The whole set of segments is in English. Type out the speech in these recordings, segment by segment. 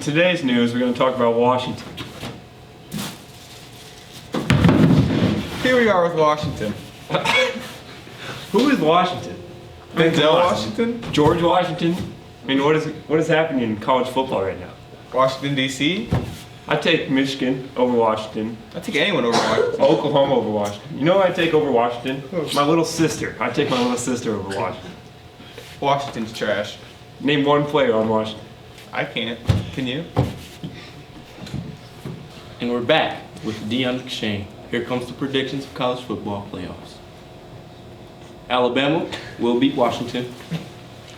In today's news, we're going to talk about Washington. Here we are with Washington. Who is Washington? Denzel Washington? George Washington? I mean, what is happening in college football right now? Washington, D.C.? I take Michigan over Washington. I take anyone over Washington. Oklahoma over Washington. You know what I take over Washington? Who? My little sister. I take my little sister over Washington. Washington's trash. Name one player on Washington. I can't. Can you? And we're back with Deion Shane. Here comes the predictions of college football playoffs. Alabama will beat Washington.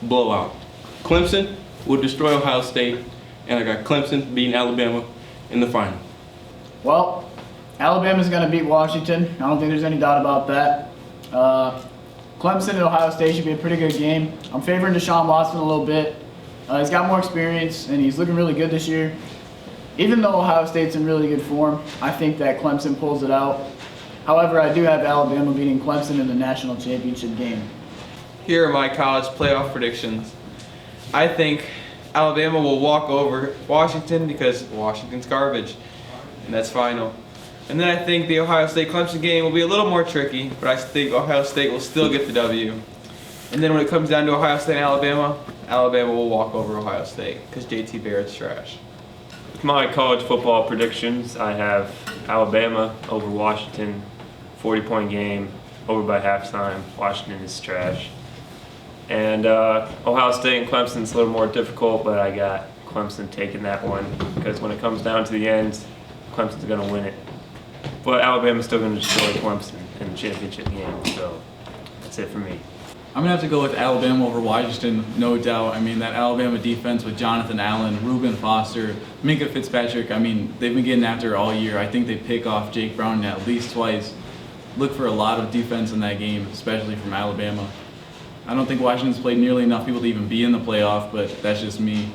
Blowout. Clemson will destroy Ohio State. And I got Clemson beating Alabama in the final. Well, Alabama's going to beat Washington. I don't think there's any doubt about that. Clemson and Ohio State should be a pretty good game. I'm favoring Deshaun Watson a little bit. He's got more experience, and he's looking really good this year. Even though Ohio State's in really good form, I think that Clemson pulls it out. However, I do have Alabama beating Clemson in the national championship game. Here are my college playoff predictions. I think Alabama will walk over Washington because Washington's garbage, and that's final. And then I think the Ohio State-Clemson game will be a little more tricky, but I think Ohio State will still get the W. And then when it comes down to Ohio State and Alabama, Alabama will walk over Ohio State because JT Barrett's trash. With my college football predictions, I have Alabama over Washington, 40-point game, over by halftime. Washington is trash. And Ohio State and Clemson's a little more difficult, but I got Clemson taking that one because when it comes down to the end, Clemson's going to win it. But Alabama's still going to destroy Clemson in the championship game, so that's it for me. I'm going to have to go with Alabama over Washington, no doubt. I mean, that Alabama defense with Jonathan Allen, Reuben Foster, Minka Fitzpatrick, I mean, they've been getting after it all year. I think they pick off Jake Brown at least twice. Look for a lot of defense in that game, especially from Alabama. I don't think Washington's played nearly enough people to even be in the playoff, but that's just me.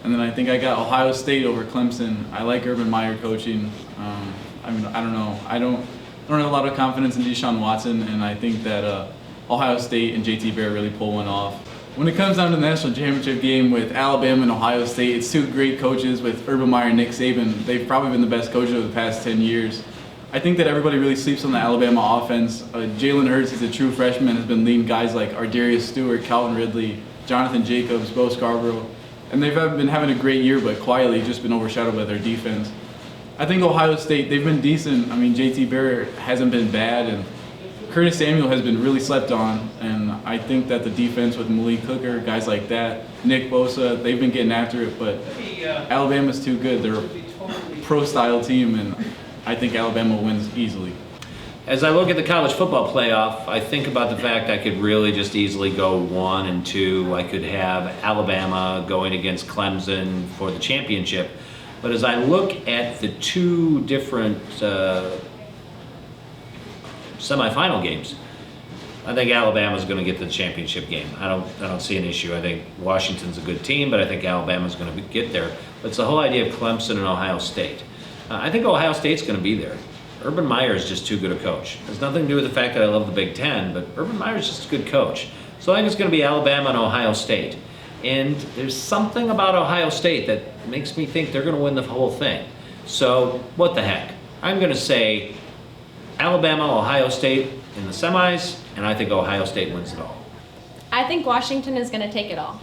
And then I think I got Ohio State over Clemson. I like Urban Meyer coaching. I mean, I don't know. I don't have a lot of confidence in Deshaun Watson, and I think that Ohio State and JT Barrett really pull one off. When it comes down to the national championship game with Alabama and Ohio State, it's two great coaches with Urban Meyer and Nick Saban. They've probably been the best coaches of the past 10 years. I think that everybody really sleeps on the Alabama offense. Jalen Hurts is a true freshman, has been leading guys like Ardarius Stewart, Calvin Ridley, Jonathan Jacobs, Bo Scarborough. And they've been having a great year, but quietly just been overshadowed by their defense. I think Ohio State, they've been decent. I mean, JT Barrett hasn't been bad, and Curtis Samuel has been really slept on. And I think that the defense with Malik Hooker, guys like that, Nick Bosa, they've been getting after it, but Alabama's too good. They're a pro-style team, and I think Alabama wins easily. As I look at the college football playoff, I think about the fact I could really just easily go 1 and 2. I could have Alabama going against Clemson for the championship. But as I look at the two different semifinal games, I think Alabama's going to get the championship game. I don't see an issue. I think Washington's a good team, but I think Alabama's going to get there. But it's the whole idea of Clemson and Ohio State. I think Ohio State's going to be there. Urban Meyer is just too good a coach. It has nothing to do with the fact that I love the Big Ten, but Urban Meyer is just a good coach. So I think it's going to be Alabama and Ohio State. And there's something about Ohio State that makes me think they're going to win the whole thing. So what the heck? I'm going to say Alabama, Ohio State in the semis, and I think Ohio State wins it all. I think Washington is going to take it all.